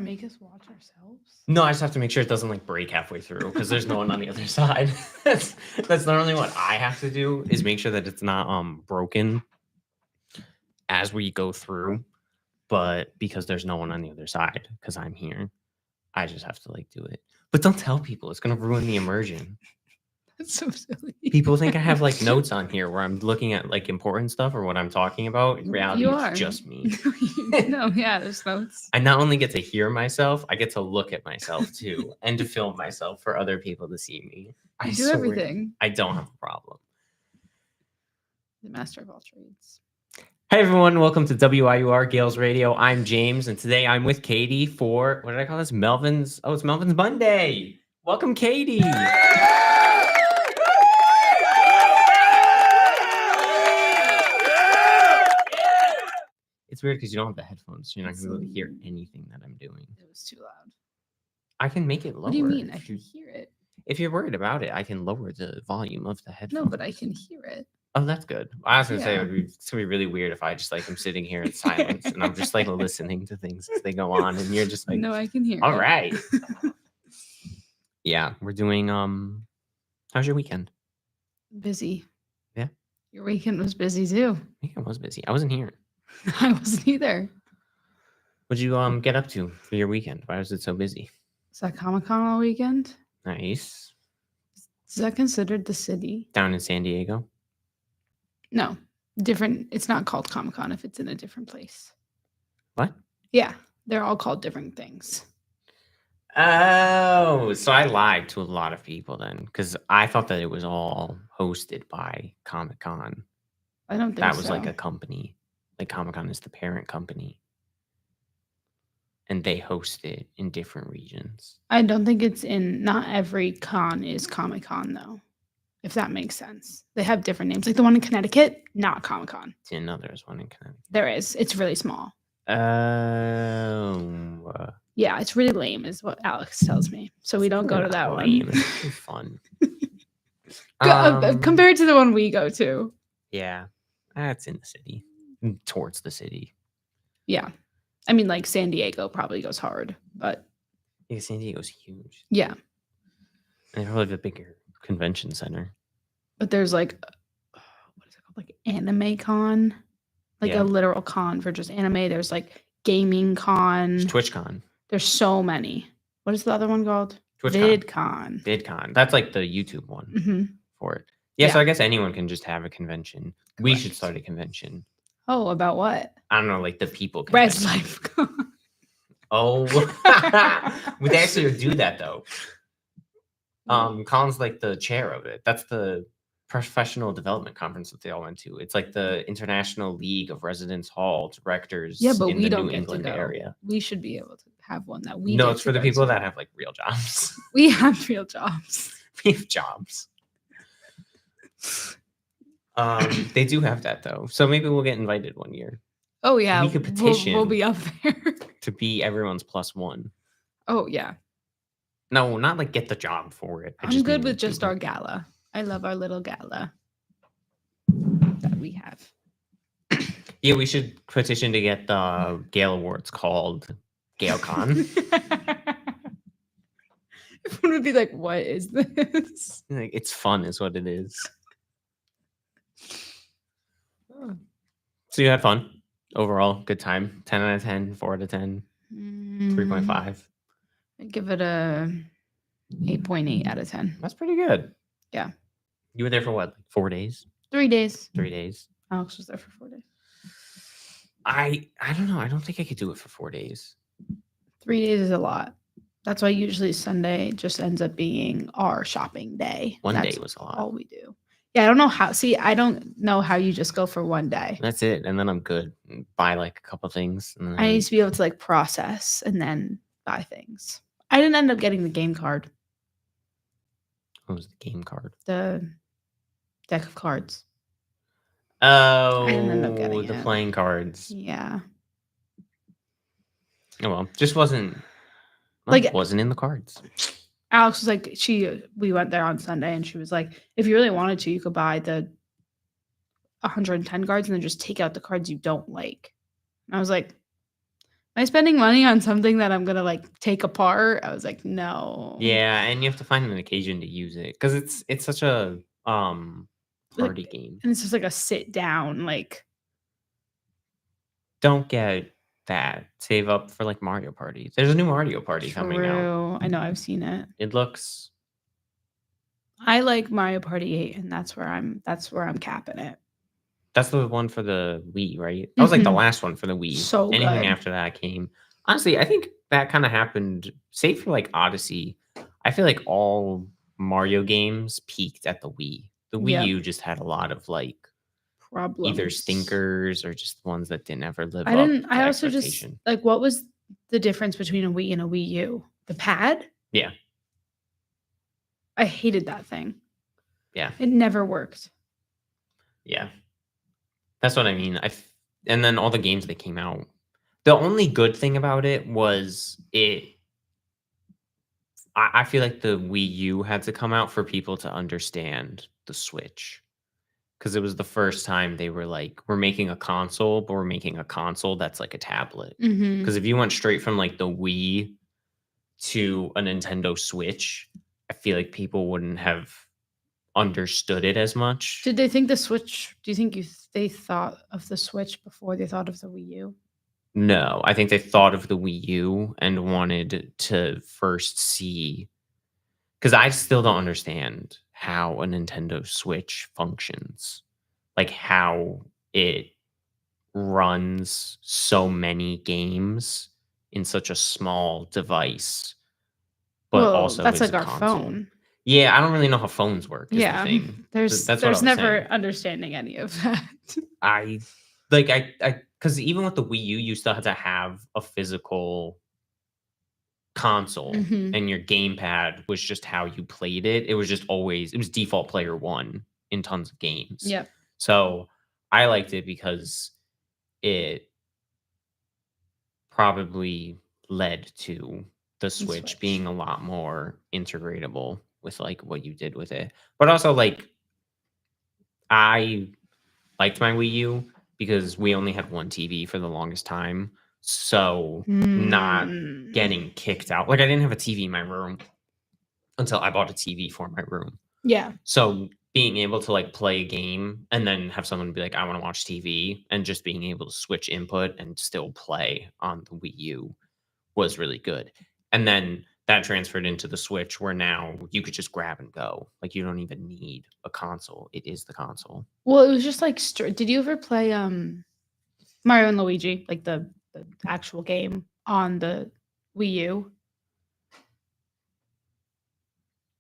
make us watch ourselves? No, I just have to make sure it doesn't like break halfway through because there's no one on the other side. That's not only what I have to do is make sure that it's not broken as we go through, but because there's no one on the other side because I'm here, I just have to like do it. But don't tell people; it's gonna ruin the immersion. That's so silly. People think I have like notes on here where I'm looking at like important stuff or what I'm talking about. In reality, it's just me. No, yeah, there's notes. I not only get to hear myself, I get to look at myself too and to film myself for other people to see me. I do everything. I don't have a problem. The master of all trades. Hey everyone, welcome to WIUR Gales Radio. I'm James, and today I'm with Katie for, what did I call this? Melvin's, it's Melvin's Monday. Welcome, Katie. It's weird because you don't have the headphones, so you're not going to be able to hear anything that I'm doing. It was too loud. I can make it lower. What do you mean? I can hear it. If you're worried about it, I can lower the volume of the headphones. No, but I can hear it. Oh, that's good. I was going to say it's going to be really weird if I just like am sitting here in silence and I'm just like listening to things as they go on and you're just like, no, I can hear all right. Yeah, we're doing, how's your weekend? Busy. Yeah. Your weekend was busy too. I think I was busy. I wasn't here. I wasn't either. What'd you get up to for your weekend? Why was it so busy? Is that Comic-Con all weekend? Nice. Is that considered the city? Down in San Diego? No. Different. It's not called Comic-Con if it's in a different place. What? Yeah. They're all called different things. Oh, so I lied to a lot of people then because I thought that it was all hosted by Comic-Con. I don't think that was like a company. Like Comic-Con is the parent company. And they host it in different regions. I don't think it's in, not every con is Comic-Con though, if that makes sense. They have different names. Like the one in Connecticut, not Comic-Con. No, there's one in Connecticut. There is. It's really small. Oh. Yeah, it's really lame is what Alex tells me. So we don't go to that one. It's fun. Compared to the one we go to. Yeah, that's in the city. Towards the city. Yeah. I mean, like San Diego probably goes hard, but. Yeah, San Diego's huge. Yeah. And they probably have a bigger convention center. But there's like, what is it called? Like Anime Con? Like a literal con for just anime. There's like Gaming Con. There's TwitchCon. There's so many. What is the other one called? VidCon. VidCon. That's like the YouTube one for it. Yeah, so I guess anyone can just have a convention. Correct. We should start a convention. Oh, about what? I don't know, like the people convention. Res Life Con. Oh. They actually do that though. Colin's like the chair of it. That's the professional development conference that they all went to. It's like the International League of Residence Hall Directors in the New England area. We should be able to have one that we No, it's for the people that have like real jobs. We have real jobs. We have jobs. They do have that though. So maybe we'll get invited one year. Oh yeah. We could petition. We'll be up there. To be everyone's +1. Oh yeah. No, not like get the job for it. I'm good with just our gala. I love our little gala that we have. Yeah, we should petition to get the Gale Awards called GaleCon. Everyone would be like, what is this? Like, it's fun is what it is. So you had fun overall, good time. 10 out of 10, 4 out of 10, 3.5. I'd give it a 8.8 out of 10. That's pretty good. Yeah. You were there for what, like 4 days? 3 days. 3 days. Alex was there for 4 days. I don't know. I don't think I could do it for 4 days. 3 days is a lot. That's why usually Sunday just ends up being our shopping day. One day was a lot. All we do. Yeah, I don't know how. See, I don't know how you just go for one day. That's it. And then I'm good. Buy like a couple things. And then... I need to be able to like process and then buy things. I didn't end up getting the game card. What was the game card? The deck of cards. Oh, I didn't end up getting the playing cards. Yeah. Oh well, just wasn't in the cards. Alex was like, we went there on Sunday and she was like, if you really wanted to, you could buy the 110 cards and then just take out the cards you don't like. And I was like, Am I spending money on something that I'm gonna like take apart? I was like, no. Yeah, and you have to find an occasion to use it because it's such a Like, party game. and it's just like a sit down, like Don't get that. Save up for like Mario Party. There's a new Mario Party coming out. true. I know I've seen it. It looks I like Mario Party 8, and that's where I'm capping it. That's the one for the Wii, right? That was like the last one for the Wii. So Anything good. after that came. Honestly, I think that kind of happened, save for like Odyssey. I feel like all Mario games peaked at the Wii. The Wii Yep. U just had a lot of like either Problems. stinkers or just ones that didn't ever live I up didn't. to I also just expectation. like what was the difference between a Wii and a Wii U? The pad. Yeah. I hated that thing. Yeah. It never worked. Yeah. That's what I mean. And then all the games that came out. The only good thing about it was I feel like the Wii U had to come out for people to understand the Switch. Because it was the first time they were like, we're making a console, but we're making a console that's like a tablet. Mm-hmm. Because if you went straight from like the Wii to a Nintendo Switch, I feel like people wouldn't have understood it as much. Did they think the Switch? Do you think they thought of the Switch before they thought of the Wii U? No, I think they thought of the Wii U and wanted to first see. Because I still don't understand how a Nintendo Switch functions, like how it runs so many games in such a small device, but Well, also that's is like a our console. phone. Yeah, I don't really know how phones work. Is the thing. There's That's what I was never saying. understanding any of that. I because even with the Wii U, you still had to have a physical console, and your gamepad was just how you played it. It was just always it was default player one in tons of games. Yep. So I liked it because it probably led to the Switch being a lot more integratable with like what you did with it. But also like I liked my Wii U because we only had one TV for the longest time. So not getting kicked out. Like I didn't have a TV in my room until I bought a TV for my room. Yeah. So being able to like play a game and then have someone be like, I want to watch TV, and just being able to switch input and still play on the Wii U was really good. And then that transferred into the Switch where now you could just grab and go. Like you don't even need a console. It is the console. Well, it was just like did you ever play Mario and Luigi, like the actual game on the Wii U?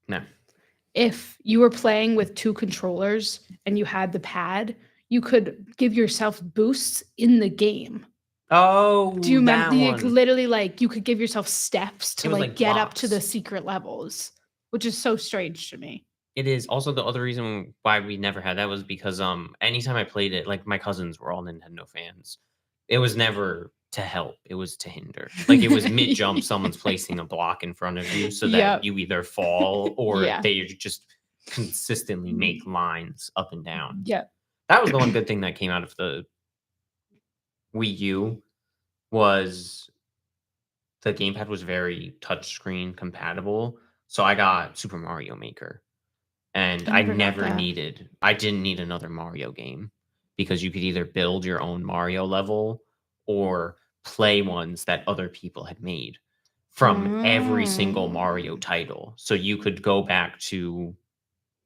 No. If you were playing with two controllers and you had the pad, you could give yourself boosts in the game. Oh, do you remember? that one. Literally, like you could give yourself steps to like get blocks up to the secret levels, which is so strange to me. It is. Also, the other reason why we never had that was because anytime I played it, like my cousins were all Nintendo fans. It was never to help. It was to hinder. Like it was mid jump, someone's placing a block in front of you so that you either fall or they just consistently make lines up and down. Yeah. That was the one good thing that came out of the Wii U was the gamepad was very touchscreen compatible. So I got Super Mario Maker. And I didn't need another Mario game because you could either build your own Mario level or play ones that other people had made from every single Mario title. So you could go back to,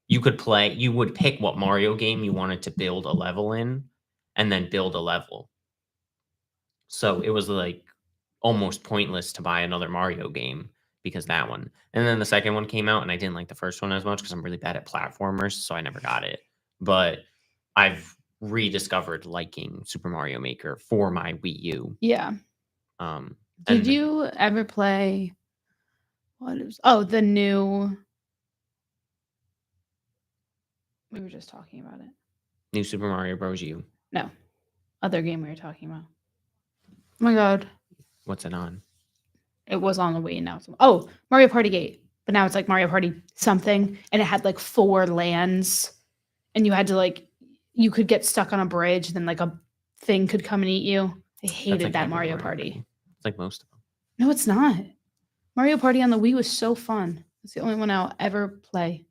you would pick what Mario game you wanted to build a level in and then build a level. So it was like almost pointless to buy another Mario game because that one. And then the second one came out and I didn't like the first one as much because I'm really bad at platformers, so I never got it. But I've rediscovered liking Super Mario Maker for my Wii U. Yeah. Did you ever play the new we were just talking about it. New Super Mario Bros. U. No. Other game we were talking about. Oh my god. What's it on? It was on the Wii now. Oh, Mario Party 8. But now it's like Mario Party something. And it had like 4 lands. And you had to like, you could get stuck on a bridge. And then like a thing could come and eat you. I hated that Mario Party. It's like most of them. No, it's not. Mario Party on the Wii was so fun. It's the only one I'll ever play.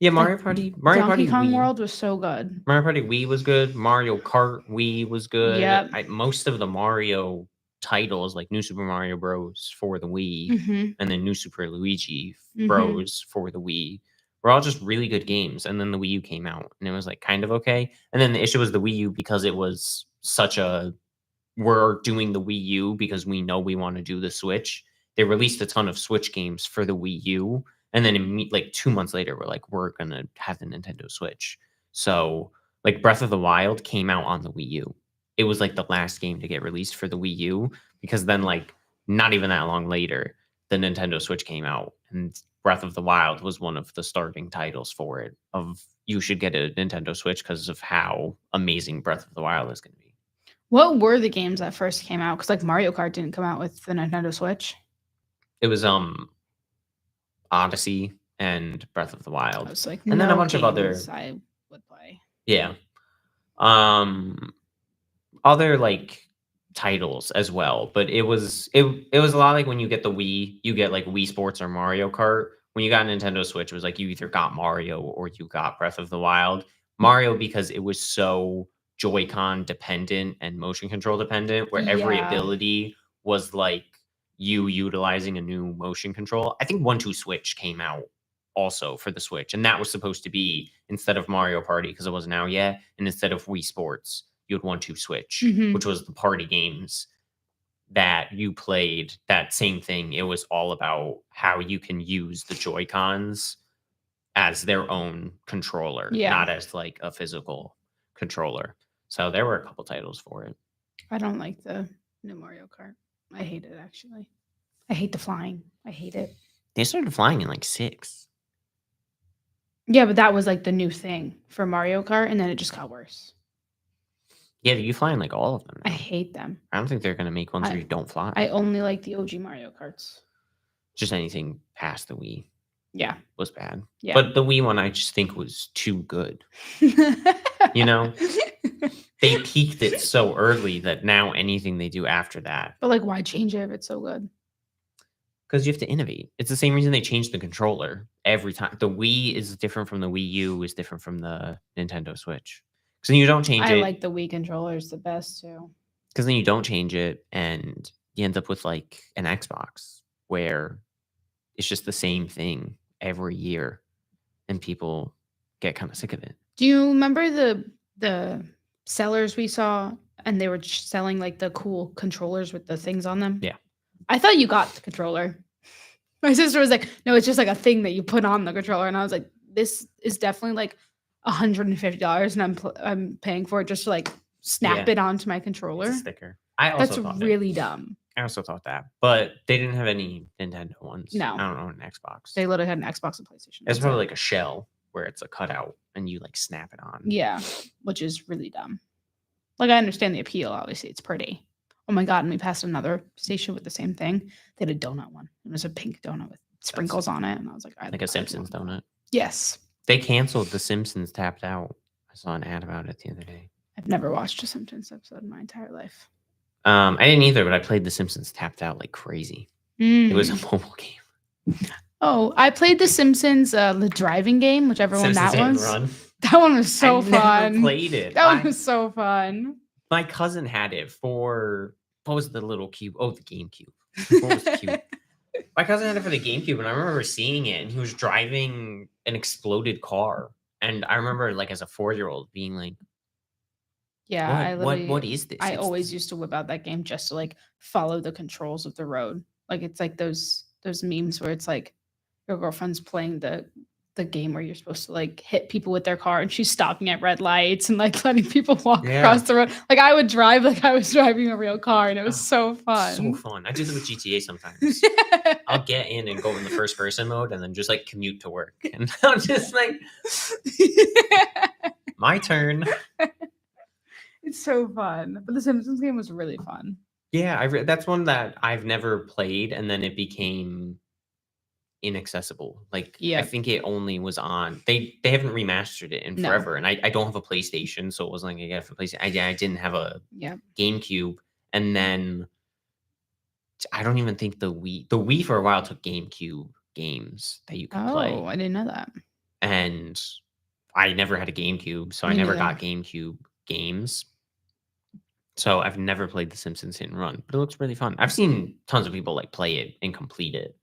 Yeah, Like, Mario Donkey Party Kong Wii. World was so good. Mario Party Wii was good. Mario Kart Wii was good. Yep. Most of the Mario titles, like New Super Mario Bros. For the Wii, Mm-hmm. and then New Super Luigi Mhm. Bros. For the Wii, were all just really good games. And then the Wii U came out, and it was like kind of okay. And then the issue was the Wii U, because it was such a, we're doing the Wii U because we know we want to do the Switch. They released a ton of Switch games for the Wii U, and then like 2 months later, we're like, we're gonna have the Nintendo Switch. So like Breath of the Wild came out on the Wii U. It was like the last game to get released for the Wii U, because then like not even that long later, the Nintendo Switch came out, and Breath of the Wild was one of the starting titles for it. Of you should get a Nintendo Switch because of how amazing Breath of the Wild is going to be. What were the games that first came out? Because like Mario Kart didn't come out with the Nintendo Switch. It was Odyssey and Breath of the Wild. I was like, And then a bunch of other, games I would play. yeah. Other like titles as well, but it was a lot like when you get the Wii, you get like Wii Sports or Mario Kart. When you got a Nintendo Switch, it was like you either got Mario or you got Breath of the Wild. Mario, because it was so Joy-Con dependent and motion control dependent, where every Yeah. ability was like you utilizing a new motion control. I think 1-2 Switch came out also for the Switch, and that was supposed to be, instead of Mario Party, because it wasn't out yet, and instead of Wii Sports, you had 1-2 Switch, Mhm. which was the party games that you played. That same thing. It was all about how you can use the Joy-Cons as their own controller, Yeah. not as like a physical controller. So there were a couple titles for it. I don't like the new Mario Kart. I hate it, actually. I hate the flying. I hate it. They started flying in like 6. Yeah, but that was like the new thing for Mario Kart, and then it just got worse. Yeah, you fly in like all of them I now. hate them. I don't think they're going to make ones where you don't fly. I only like the OG Mario Karts. Just anything past the Wii Yeah. was bad. Yeah. But the Wii one I just think was too good. You know? They peaked it so early that now anything they do after that. But like, why change it if it's so good? Because you have to innovate. It's the same reason they changed the controller every time. The Wii is different from the Wii U, is different from the Nintendo Switch. Because then you don't change it. I like the Wii controllers the best too. Because then you don't change it, and you end up with like an Xbox where it's just the same thing every year, and people get kind of sick of it. Do you remember the sellers we saw, and they were selling like the cool controllers with the things on them? Yeah. I thought you got the controller. My sister was like, no, it's just like a thing that you put on the controller. And I was like, this is definitely like $150, and I'm paying for it just to like snap it onto my controller. It's a sticker. I also That's thought really dumb. I also thought that, but they didn't have any Nintendo ones. No. I don't own an Xbox. They literally had an Xbox and PlayStation. It's probably like a shell where it's a cutout and you like snap it on. Yeah, which is really dumb. Like, I understand the appeal. Obviously, it's pretty. Oh my god! And we passed another station with the same thing. They had a donut one. It was a pink donut with sprinkles on it, and I was like, like a Simpsons donut. Yes. They canceled The Simpsons Tapped Out. I saw an ad about it the other day. I've never watched a Simpsons episode in my entire life. I didn't either, but I played The Simpsons Tapped Out like crazy. It was a mobile game. Oh, I played The Simpsons, the driving game, whichever one that was. Run. That one was so fun. I never played it. That one was so fun. My cousin had it for, what was the little cube? Oh, the GameCube. What was the cube? My cousin had it for the GameCube, and I remember seeing it, and he was driving an exploded car. And I remember, like, as a 4-year-old being like, yeah, what is this? I always used to whip out that game just to like follow the controls of the road. Like, it's like those memes where it's like your girlfriend's playing the game where you're supposed to like hit people with their car, and she's stopping at red lights and like letting people walk across the road. Like, I would drive like I was driving a real car, and it was so fun. So fun. I do that with GTA sometimes. I'll get in and go in the first person mode and then just like commute to work. And I'm just like, my turn. It's so fun. But the Simpsons game was really fun. Yeah, that's one that I've never played, and then it became inaccessible. Like, I think it only was on. They haven't remastered it in forever, and I don't have a PlayStation, so it wasn't like I got a PlayStation. I didn't have a GameCube, and then I don't even think the Wii for a while took GameCube games that you could play. Oh, I didn't know that. And I never had a GameCube, so I Me never neither. got GameCube games. So I've never played The Simpsons Hit and Run, but it looks really fun. I've seen tons of people like play it and complete it,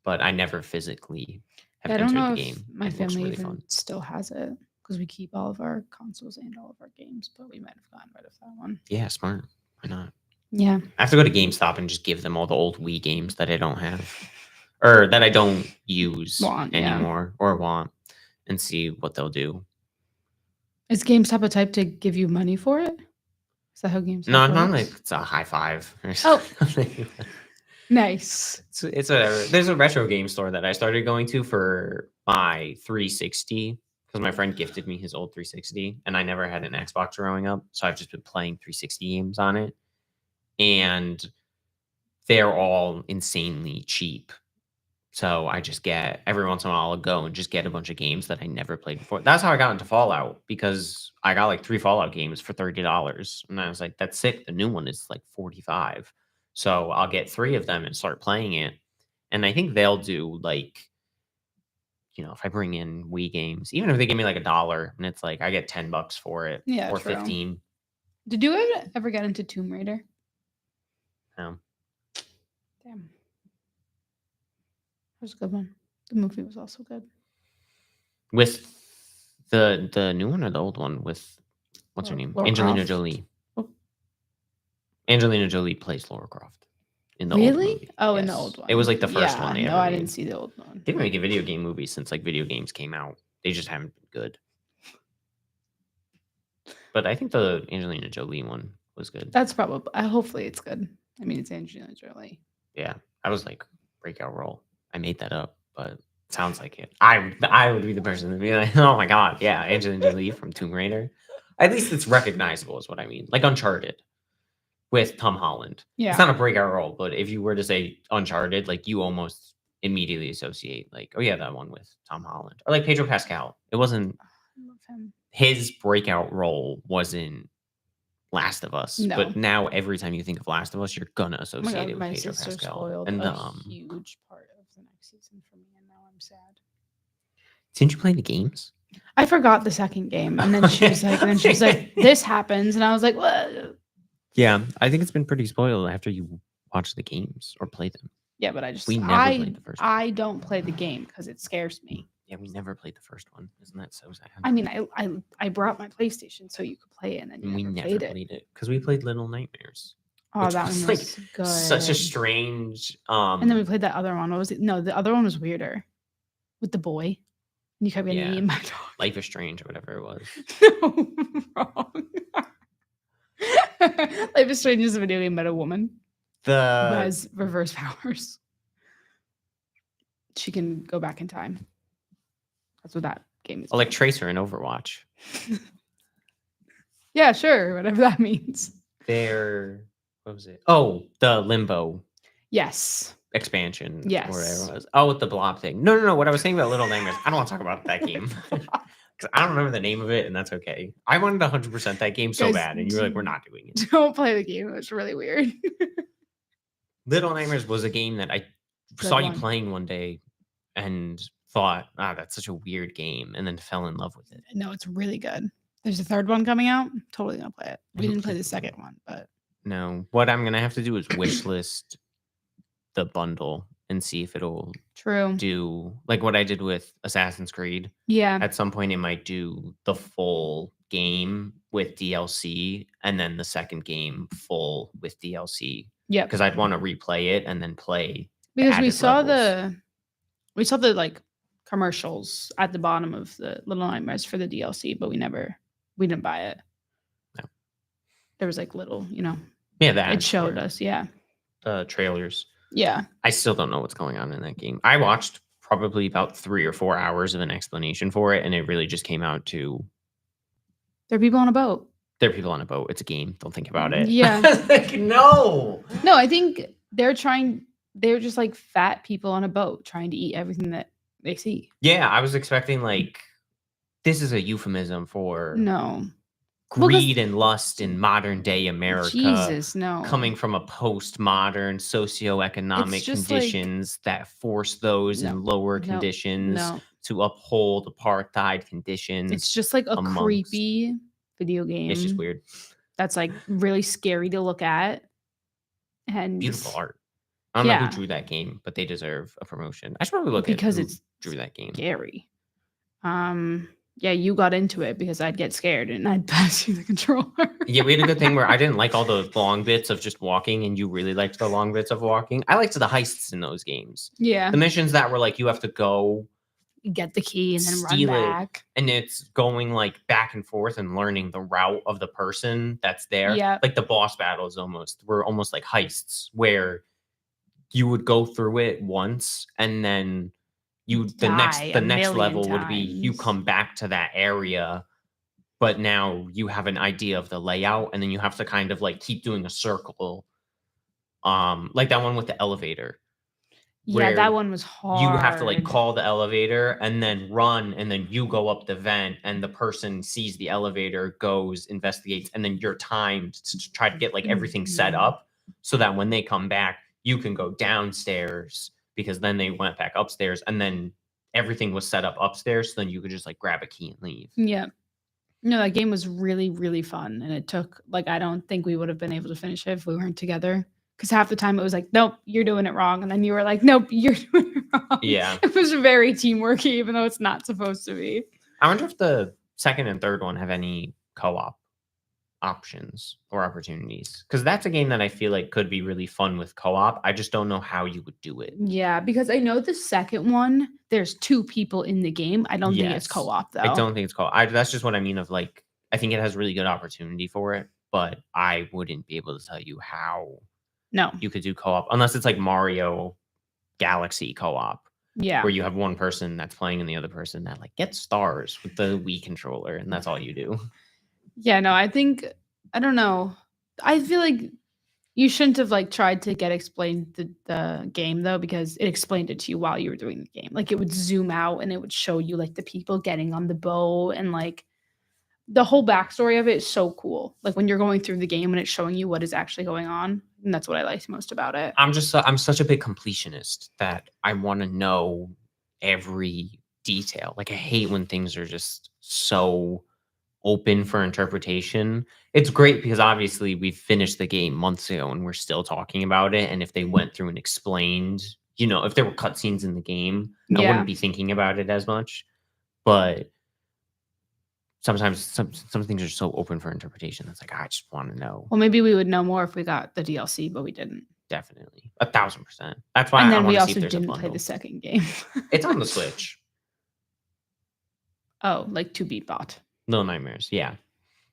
but I never physically have Yeah, I don't entered know the if game. my It looks family really even fun. still has it because we keep all of our consoles and all of our games, but we might have gotten rid of that one. Yeah, smart. Why not? Yeah. I have to go to GameStop and just give them all the old Wii games that I don't have or that I don't use Want, yeah. anymore or want and see what they'll do. Is GameStop a type to give you money for it? Is that how GameStop No, works? not like it's a high five or Oh. something. Nice. It's whatever. There's a retro game store that I started going to for my 360 because my friend gifted me his old 360 and I never had an Xbox growing up. So I've just been playing 360 games on it. And they're all insanely cheap. So I just get every once in a while I'll go and just get a bunch of games that I never played before. That's how I got into Fallout because I got like 3 Fallout games for $30. And I was like, that's sick. The new one is like 45. So I'll get 3 of them and start playing it. And I think they'll do like, if I bring in Wii games, even if they give me like $1 and it's like I get $10 for it Yeah, or true. 15. Did you ever get into Tomb Raider? No. Damn. That was a good one. The movie was also good. With the new one or the old one with what's her name? Lara Angelina Croft? Jolie. Oh. Angelina Jolie plays Lara Croft in the old Really? movie. Oh, in the Yes. old one. It was like the first one they no, ever I made. didn't see the old one. They've been making video game movies since like video games came out. They just haven't been good. But I think the Angelina Jolie one was good. That's probably. Hopefully, it's good. I mean, it's Angelina Jolie. Yeah, I was like breakout role. I made that up, but it sounds like it. I would be the person to be like, oh my god, yeah, Angelina Jolie from Tomb Raider. At least it's recognizable, is what I mean. Like Uncharted with Tom Holland. Yeah. It's not a breakout role, but if you were to say Uncharted, like you almost immediately associate like, oh yeah, that one with Tom Holland. Or like Pedro Pascal. It wasn't I love him. his breakout role wasn't Last of Us. No. But now every time you think of Last of Us, you're gonna Oh my associate God, it with my Pedro sister Pascal. spoiled And a huge part of the next season for me, and now I'm sad. Didn't you play the games? I forgot the second game, and then she was like, "This happens," and I was like, "What?" Yeah, I think it's been pretty spoiled after you watch the games or play them. Yeah, but We never played the first one. I don't play the game because it scares me. Yeah, we never played the first one. Isn't that so sad? I mean, I brought my PlayStation so you could play it, and then we you never played it. played it because we played Little Nightmares. Oh, which that was, one like, was good. Such a strange. And then we played that other one. What was it? No, the other one was weirder, with the boy. And you kept getting eaten by dog. Life is Strange or whatever it was. No, wrong. Life is Strange is a video game about a woman who has reverse powers. She can go back in time. That's what that game is. Like Tracer in Overwatch. Yeah, sure. Whatever that means. What was it? Oh, the Limbo Yes. expansion. Yes. Or whatever it was. Oh, with the blob thing. No. What I was saying about Little Nightmares, I don't want to talk about that game. Because I don't remember the name of it, and that's okay. I wanted 100% that game so Guys, bad, and you were like, we're not doing it. Don't play the game. It was really weird. Little Nightmares was a game that I Good saw you one. playing one day and thought, that's such a weird game, and then fell in love with it. No, it's really good. There's a third one coming out. I'm totally gonna play it. We didn't play the second one, but No, what I'm gonna have to do is wish list the bundle and see if it'll true. do like what I did with Assassin's Creed. Yeah. At some point, it might do the full game with DLC, and then the second game full with DLC. Yeah. Because I'd want to replay it and then play. Because we added saw levels. the like commercials at the bottom of the Little Nightmares for the DLC, but we didn't buy it. No. There was like little, Yeah, that it showed us. Yeah. trailers. Yeah. I still don't know what's going on in that game. I watched probably about 3 or 4 hours of an explanation for it, and it really just came out to There are people on a boat. there are people on a boat. It's a game. Don't think about it. Yeah. Like, no. No, I think they're just like fat people on a boat trying to eat everything that they see. Yeah, I was expecting like this is a euphemism for No. Well, 'cause greed and lust in modern day America, Jesus, no. coming from a postmodern It's socioeconomic just like conditions that force those no, in lower no, conditions no. to uphold apartheid It's conditions just like a amongst. creepy video It's just game weird. that's like really scary to look at. And Beautiful art. I don't know who yeah, drew that game, but they deserve a promotion. I should probably well, look at because who it's drew that game. scary. Yeah, you got into it because I'd get scared and I'd pass you the controller. Yeah, we had a good thing where I didn't like all the long bits of just walking, and you really liked the long bits of walking. I liked the heists in those games. Yeah. The missions that were like you have to go You get the key and then run steal it, back. and it's going like back and forth and learning the route of the person that's there. Yeah. Like the boss battles were almost like heists where you would go through it once and then Die the a next million level would be you times. come back to that area, but now you have an idea of the layout, and then you have to kind of like keep doing a circle, like that one with the elevator Yeah, that where one was you have to like hard. call the elevator and then run, and then you go up the vent, and the person sees the elevator, goes, investigates, and then you're timed to try to get like everything set Mhm. up so that when they come back you can go downstairs, because then they went back upstairs and then everything was set up upstairs, so then you could just like grab a key and leave. Yeah. No, that game was really, really fun, and it took like I don't think we would have been able to finish it if we weren't together. Because half the time it was like, "Nope, you're doing it wrong," and then you were like, "Nope, you're doing it wrong." Yeah. It was very teamworky, even though it's not supposed to be. I wonder if the second and third one have any co-op options or opportunities, because that's a game that I feel like could be really fun with co-op. I just don't know how you would do it. Yeah, because I know the second one, there's 2 people in the game. I don't think it's Yes. co-op I though. don't think it's co-op. That's just what I mean of like, I think it has really good opportunity for it, but I wouldn't be able to tell you how No. you could do co-op unless it's like Mario Galaxy co-op, Yeah. where you have one person that's playing and the other person that like gets stars with the Wii controller, and that's all you do. Yeah, no, I think I don't know. I feel like you shouldn't have like tried to get explained the game though, because it explained it to you while you were doing the game. Like it would zoom out and it would show you like the people getting on the boat and like the whole backstory of it is so cool. Like when you're going through the game and it's showing you what is actually going on. And that's what I liked most about it. I'm such a big completionist that I want to know every detail. Like I hate when things are just so open for interpretation. It's great because obviously we finished the game months ago and we're still talking about it. And if they went through and explained, if there were cutscenes in the game, I Yeah. wouldn't be thinking about it as much. But sometimes some things are so open for interpretation. It's like I just want to know. Well, maybe we would know more if we got the DLC, but we didn't. Definitely 1,000%. That's why And I then want we to see if also there's a didn't play bundle. the second game. It's on the Switch. Oh, like to be bought. Little Nightmares, yeah.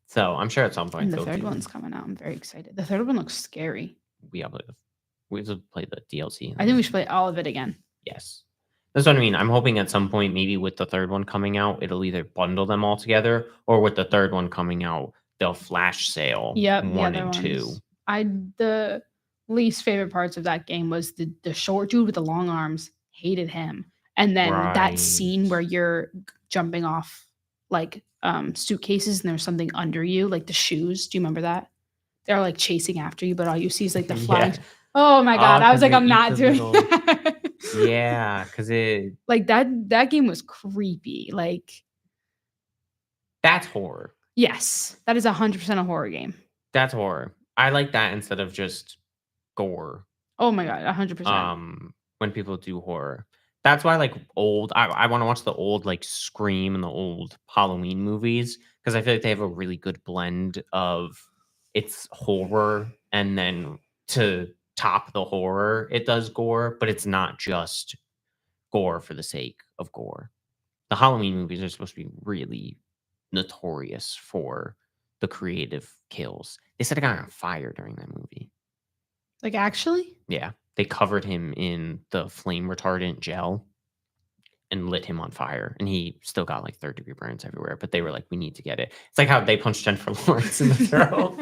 So I'm sure at some point And the they'll third do- one's coming out. I'm very excited. The third one looks scary. We have to play the DLC. I think we should play all of it again. Yes. That's what I mean. I'm hoping at some point, maybe with the third one coming out, it'll either bundle them all together, or with the third one coming out, they'll flash sale Yep, the 1 other and 2. ones. The least favorite parts of that game was the short dude with the long arms. Hated him. And then Right. that scene where you're jumping off like suitcases and there's something under you, like the shoes. Do you remember that? They're like chasing after you, but all you see is like the flying. Yeah. Oh my god! I was 'cause like, they I'm eat not the doing little- that. Yeah, because Like that game was creepy. Like that's horror. yes, that is 100% a horror game. That's horror. I like that instead of just gore. Oh my god, 100%. When people do horror. That's why like I want to watch the old like Scream and the old Halloween movies, because I feel like they have a really good blend of it's horror, and then to top the horror, it does gore, but it's not just gore for the sake of gore. The Halloween movies are supposed to be really notorious for the creative kills. They set a guy on fire during that movie. Like actually? Yeah. They covered him in the flame retardant gel and lit him on fire. And he still got like third-degree burns everywhere. But they were like, we need to get it. It's like how they punched Jennifer Lawrence in the throat.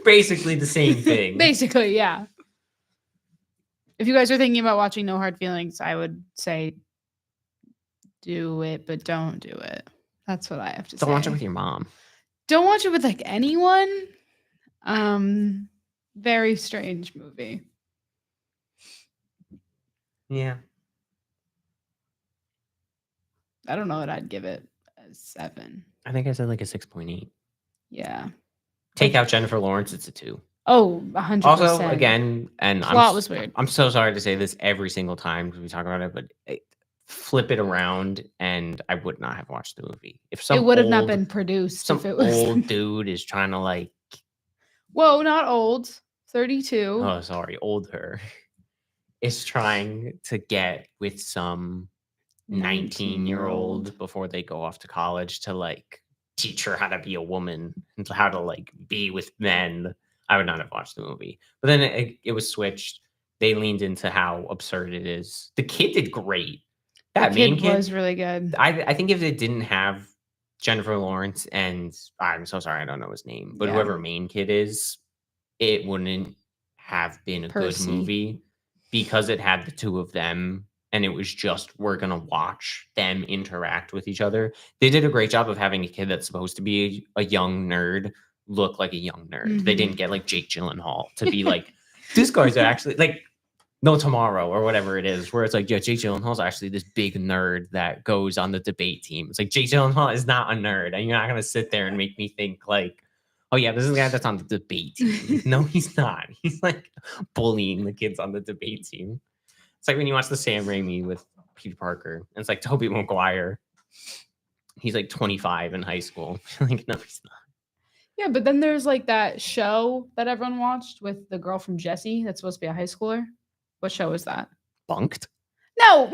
Basically the same thing. Basically, yeah. If you guys are thinking about watching No Hard Feelings, I would say do it, but don't do it. That's what I have to say. Don't watch it with your mom. Don't watch it with like anyone. Very strange movie. Yeah. I don't know what I'd give it as 7. I think I said like a 6.8. Yeah. Take out Jennifer Lawrence, it's a 2. Oh, 100%. Also, again, and Plot was weird. I'm so sorry to say this every single time we talk about it, but flip it around, and I would not have watched the movie if It some would have not been produced some if it was old dude is trying to like. Whoa, not old. 32. Oh, sorry, older is trying to get with some 19-year-old before they go off to college to like teach her how to be a woman and how to like be with men. I would not have watched the movie. But then it was switched. They leaned into how absurd it is. The kid did great. That The main kid kid was really good. I think if it didn't have Jennifer Lawrence and I'm so sorry, I don't know his name, but Yeah. whoever main kid is, it wouldn't have been a Percy. good movie because it had the two of them and it was just we're gonna watch them interact with each other. They did a great job of having a kid that's supposed to be a young nerd look like a young nerd. They Mhm. didn't get like Jake Gyllenhaal to be like, this guy's actually like No Tomorrow or whatever it is, where it's like, yeah, Jake Gyllenhaal's actually this big nerd that goes on the debate team. It's like Jake Gyllenhaal is not a nerd, and you're not gonna sit there and make me think like, oh yeah, this is the guy that's on the debate team. No, he's not. He's like bullying the kids on the debate team. It's like when you watch the Sam Raimi with Peter Parker, and it's like Tobey Maguire. He's like 25 in high school. Like, no, he's not. Yeah, but then there's like that show that everyone watched with the girl from Jessie that's supposed to be a high schooler. What show is that? Bunked. No.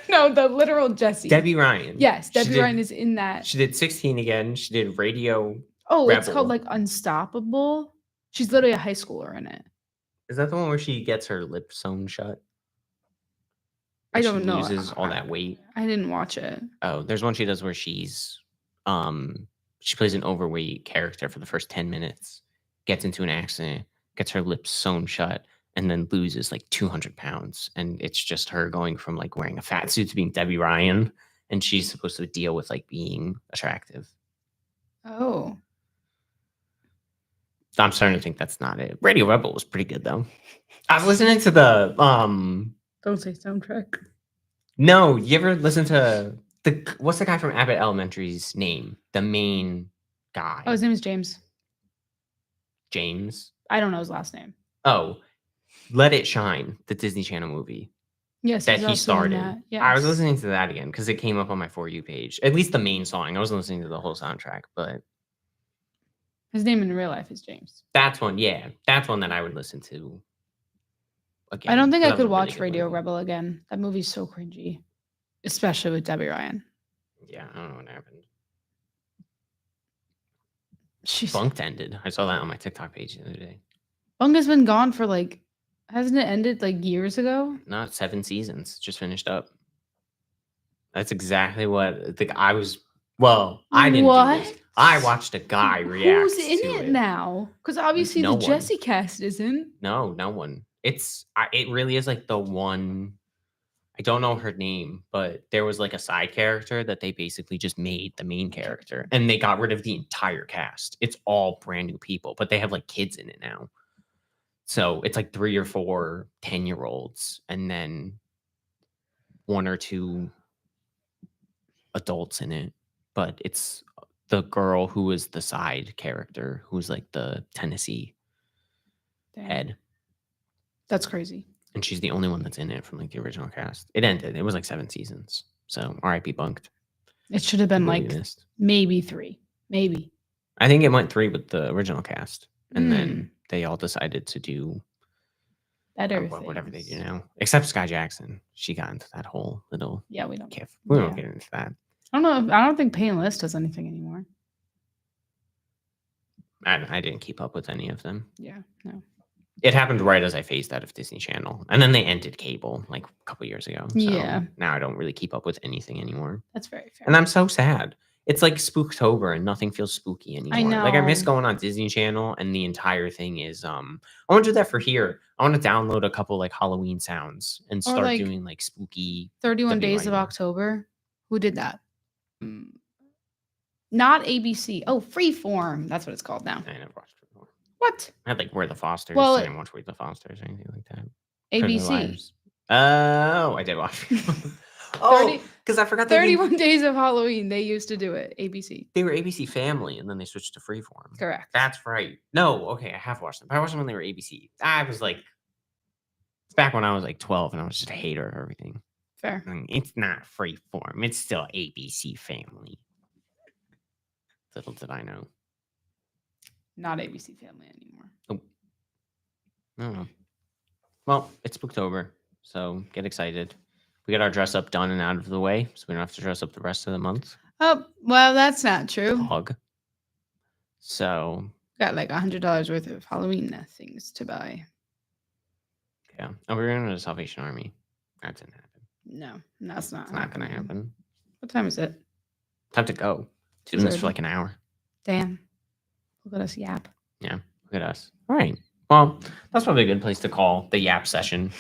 No, the literal Jessie. Debbie Ryan. Yes, Debbie Ryan is in that. She did 16 again. She did Radio. Oh, Rebel. It's called like Unstoppable. She's literally a high schooler in it. Is that the one where she gets her lip sewn shut? I don't know. Loses all that weight. I didn't watch it. Oh, there's one she does where she's she plays an overweight character for the first 10 minutes, gets into an accident, gets her lips sewn shut, and then loses like 200 pounds. And it's just her going from like wearing a fat suit to being Debbie Ryan, and she's supposed to deal with like being attractive. Oh. I'm starting to think that's not it. Radio Rebel was pretty good though. I was listening to the Don't say soundtrack. No, you ever listen to what's the guy from Abbott Elementary's name? The main guy. Oh, his name is James. James? I don't know his last name. Oh, Let It Shine, the Disney Channel movie. Yes, that he started. Yes. I was listening to that again because it came up on my For You page. At least the main song. I wasn't listening to the whole soundtrack, but his name in real life is James. That's one, yeah. That's one that I would listen to again. I don't think I could watch Radio Rebel again. That movie's so cringy. Especially with Debbie Ryan. Yeah, I don't know what happened. She's Bunked ended. I saw that on my TikTok page the other day. Bunk has been gone for like, hasn't it ended like years ago? Not 7 seasons. Just finished up. That's exactly what I was. Well, I didn't do this. I watched a guy react. Who's in it now? Because obviously the Jessie cast isn't. No one. It really is like the one. I don't know her name, but there was like a side character that they basically just made the main character, and they got rid of the entire cast. It's all brand new people, but they have like kids in it now. So it's like 3 or 4 10-year-olds, and then 1 or 2 adults in it. But it's the girl who was the side character, who's like the Tennessee head. That's crazy. And she's the only one that's in it from like the original cast. It ended. It was like 7 seasons. So R.I.P. Bunked. It should have been like maybe 3. Maybe. I think it went 3 with the original cast. And then they all decided to do better whatever they do now. Except Sky Jackson. She got into that whole little we don't kiff. We won't get into that. I don't know. I don't think Pay and List does anything anymore. I didn't keep up with any of them. Yeah, no. It happened right as I phased out of Disney Channel. And then they ended cable like a couple years ago. So yeah. Now I don't really keep up with anything anymore. That's very fair. And I'm so sad. It's like Spooktober and nothing feels spooky anymore. I know. Like I miss going on Disney Channel and the entire thing is I want to do that for here. I want to download a couple like Halloween sounds and start doing like spooky 31 Days of October. Who did that? Not ABC. Oh, Freeform. That's what it's called now. I never watched it before. What? I had like Where the Fosters. Well, I didn't watch Where the Fosters or anything like that. ABC. Oh, I did watch. Oh, because I forgot they 31 Days of Halloween. They used to do it. ABC. were ABC Family, and then they switched to Freeform. Correct. That's right. No, okay, I have watched them. I watched them when they were ABC. I was like, it's back when I was like 12, and I was just a hater of everything. Fair. I mean, it's not Freeform. It's still ABC Family. Little did I know. Not ABC Family anymore. Oh. Well, it's Spooktober, so get excited. We got our dress up done and out of the way, so we don't have to dress up the rest of the month. Oh, well, that's not true. Hug. So Got like $100 worth of Halloween things to buy. yeah. Oh, we're going to the Salvation Army. That didn't happen. No, that's not. It's not going to happen. What time is it? Time to go. Doing this for like an hour. Damn. Look at us yap. Yeah, look at us. All right. Well, that's probably a good place to call the yap session.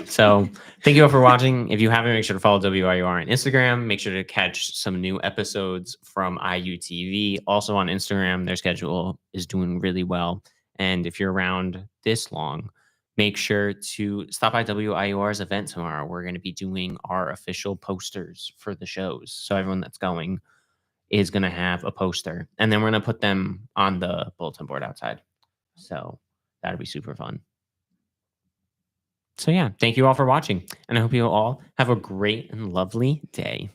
So thank you all for watching. If you haven't, make sure to follow WIUR on Instagram. Make sure to catch some new episodes from IUTV. Also on Instagram, their schedule is doing really well. And if you're around this long, make sure to stop by WIUR's event tomorrow. We're going to be doing our official posters for the shows. So everyone that's going is going to have a poster. And then we're going to put them on the bulletin board outside. So that'll be super fun. So yeah, thank you all for watching. And I hope you all have a great and lovely day.